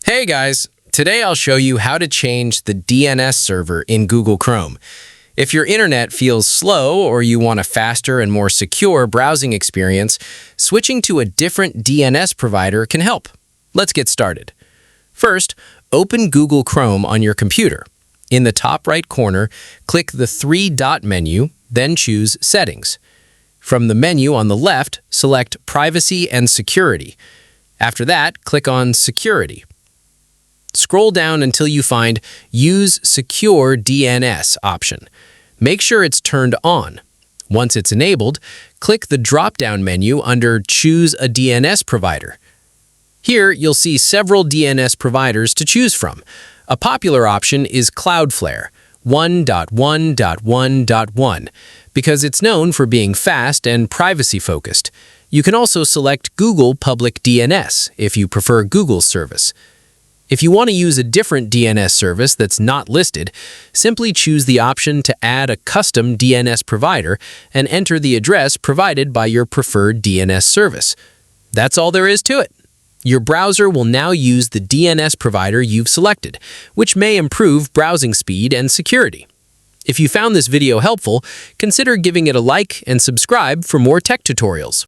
Hey guys, today I'll show you how to change the DNS server in Google Chrome. If your internet feels slow or you want a faster and more secure browsing experience, switching to a different DNS provider can help. Let's get started. First, open Google Chrome on your computer. In the top right corner, click the three-dot menu, then choose Settings. From the menu on the left, select Privacy and Security. After that, click on Security. Scroll down until you find Use Secure DNS option. Make sure it's turned on. Once it's enabled, click the drop-down menu under Choose a DNS provider. Here, you'll see several DNS providers to choose from. A popular option is Cloudflare 1.1.1.1 because it's known for being fast and privacy-focused. You can also select Google Public DNS if you prefer Google's service. If you want to use a different DNS service that's not listed, simply choose the option to add a custom DNS provider and enter the address provided by your preferred DNS service. That's all there is to it. Your browser will now use the DNS provider you've selected, which may improve browsing speed and security. If you found this video helpful, consider giving it a like and subscribe for more tech tutorials.